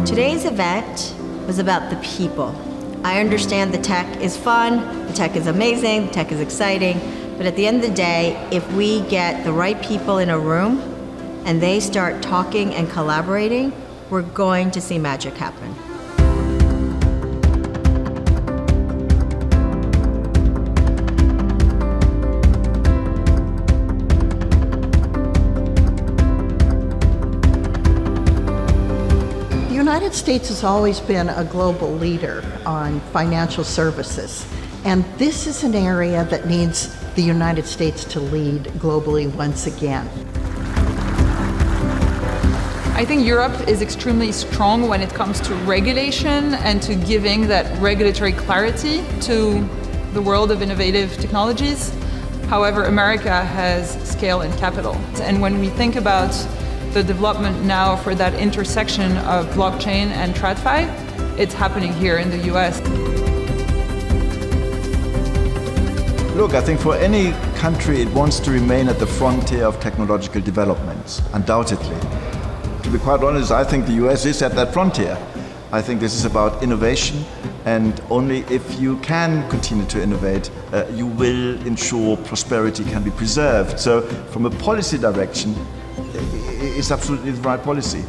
Today's event was about the people. I understand the tech is fun, the tech is amazing, the tech is exciting, but at the end of the day, if we get the right people in a room and they start talking and collaborating, we're going to see magic happen. The United States has always been a global leader on financial services, and this is an area that needs the United States to lead globally once again. I think Europe is extremely strong when it comes to regulation and to giving that regulatory clarity to the world of innovative technologies. However, America has scale and capital. And when we think about the development now for that intersection of blockchain and TradFi, it's happening here in the US. Look, I think for any country, it wants to remain at the frontier of technological developments, undoubtedly. To be quite honest, I think the US is at that frontier. I think this is about innovation, and only if you can continue to innovate, you will ensure prosperity can be preserved. So from a policy direction, it's absolutely the right policy.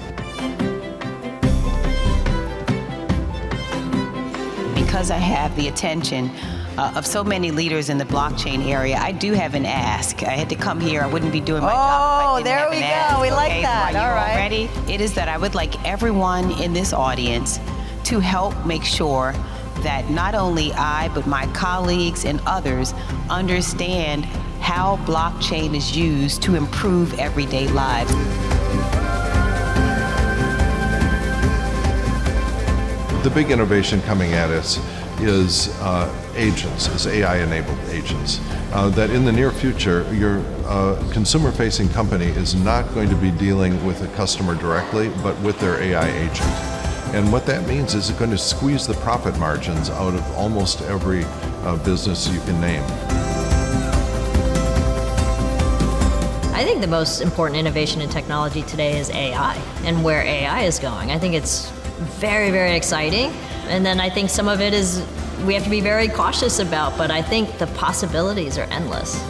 Because I have the attention of so many leaders in the blockchain area, I do have an ask. I had to come here. I wouldn't be doing my job if I didn't have an ask. Oh, there we go. We like Okay, that. so are you All right. ready? It is that I would like everyone in this audience to help make sure that not only I, but my colleagues and others understand how blockchain is used to improve everyday lives. The big innovation coming at us is agents, is AI-enabled agents. That in the near future, your consumer-facing company is not going to be dealing with a customer directly, but with their AI agent. And what that means is it's going to squeeze the profit margins out of almost every business you can name. I think the most important innovation in technology today is AI and where AI is going. I think it's very, very exciting. And then I think some of it is we have to be very cautious about, but I think the possibilities are endless.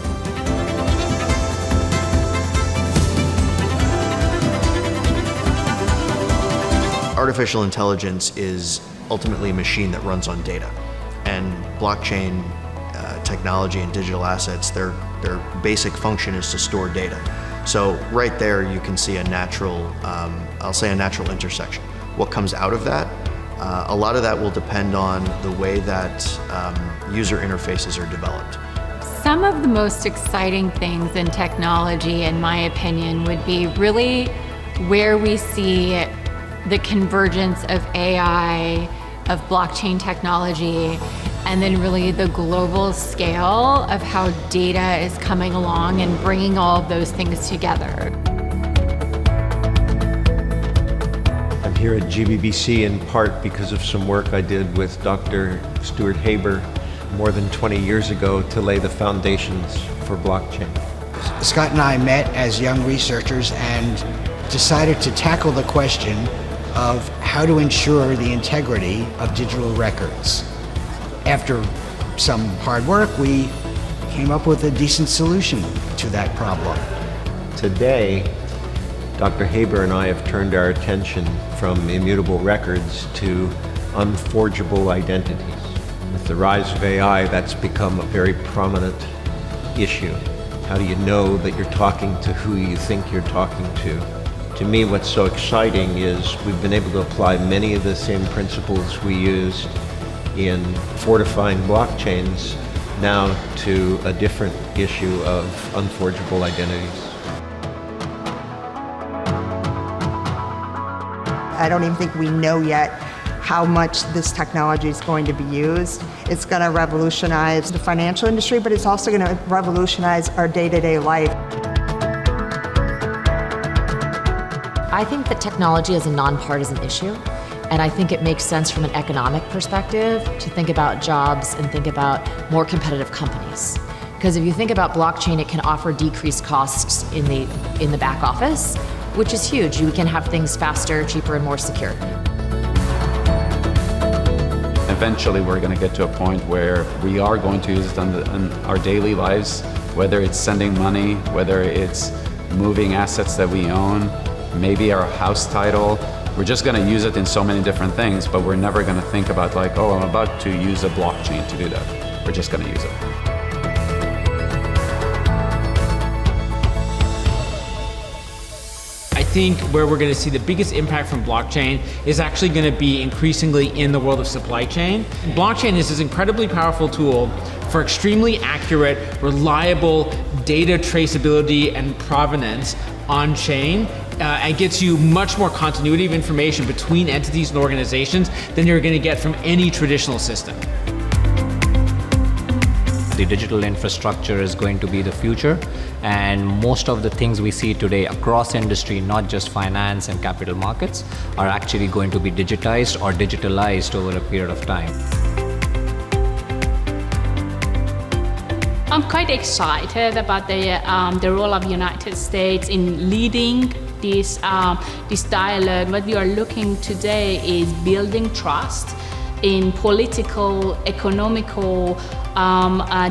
Artificial intelligence is ultimately a machine that runs on data. And blockchain technology and digital assets, their basic function is to store data. So right there you can see a natural, I'll say a natural intersection. What comes out of that? A lot of that will depend on the way that user interfaces are developed. Some of the most exciting things in technology, in my opinion, would be really where we see the convergence of AI, of blockchain technology, and then really the global scale of how data is coming along and bringing all of those things together. I'm here at GBBC in part because of some work I did with Dr. Stuart Haber more than 20 years ago to lay the foundations for blockchain. Scott and I met as young researchers and decided to tackle the question of how to ensure the integrity of digital records. After some hard work, we came up with a decent solution to that problem. Today, Dr. Haber and I have turned our attention from immutable records to unforgeable identities. With the rise of AI, that's become a very prominent issue. How do you know that you're talking to who you think you're talking to? To me, what's so exciting is we've been able to apply many of the same principles we used in fortifying blockchains now to a different issue of unforgeable identities. I don't even think we know yet how much this technology is going to be used. It's going to revolutionize the financial industry, but it's also going to revolutionize our day-to-day life. I think that technology is a nonpartisan issue, and I think it makes sense from an economic perspective to think about jobs and think about more competitive companies. Because if you think about blockchain, it can offer decreased costs in the back office, which is huge. We can have things faster, cheaper, and more secure. eventually we're going to get to a point where we are going to use it in our daily lives, whether it's sending money, whether it's moving assets that we own, maybe our house title. We're just going to use it in so many different things, but we're never going to think about like, oh, I'm about to use a blockchain to do that. We're just going to use it. I think where we're going to see the biggest impact from blockchain is actually going to be increasingly in the world of supply chain. Blockchain is this incredibly powerful tool for extremely accurate, reliable data traceability and provenance on chain. And gets you much more continuity of information between entities and organizations than you're going to get from any traditional system. The digital infrastructure is going to be the future, and most of the things we see today across industry, not just finance and capital markets, are actually going to be digitized or digitalized over a period of time. I'm quite excited about the role of the United States in leading this dialogue. What we are looking today is building trust in political, economical,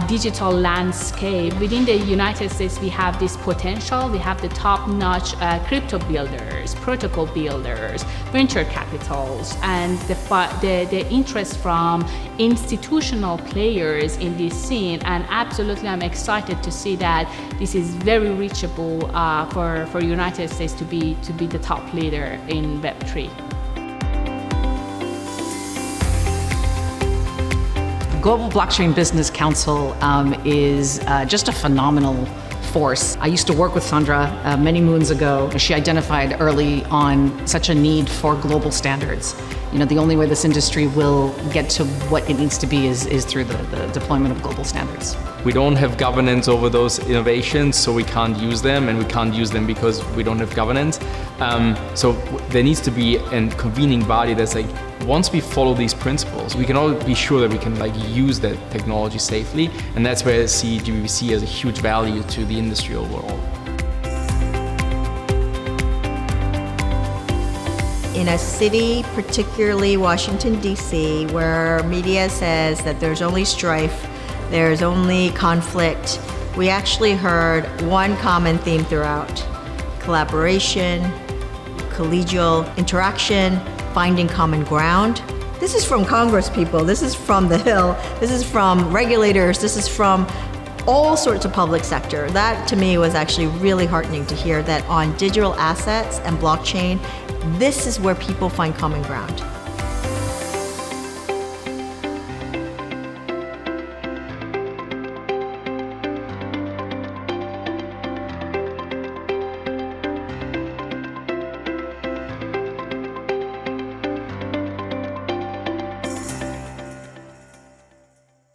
digital landscape. Within the United States, we have this potential. We have the top-notch crypto builders, protocol builders, venture capitals, and the interest from institutional players in this scene. And absolutely, I'm excited to see that this is very reachable for United States to be the top leader in Web3. Global Blockchain Business Council is just a phenomenal force. I used to work with Sandra many moons ago. She identified early on such a need for global standards. You know, the only way this industry will get to what it needs to be is through the deployment of global standards. We don't have governance over those innovations, so we can't use them, and we can't use them because we don't have governance. So there needs to be a convening body that's like, once we follow these principles, we can all be sure that we can like use that technology safely, and that's where I see GBBC as a huge value to the industry overall. In a city, particularly Washington, D.C., where media says that there's only strife, there's only conflict, we actually heard one common theme throughout: collaboration, collegial interaction, finding common ground. This is from Congress people, this is from the Hill, this is from regulators, this is from all sorts of public sector. That to me was actually really heartening to hear that on digital assets and blockchain, this is where people find common ground.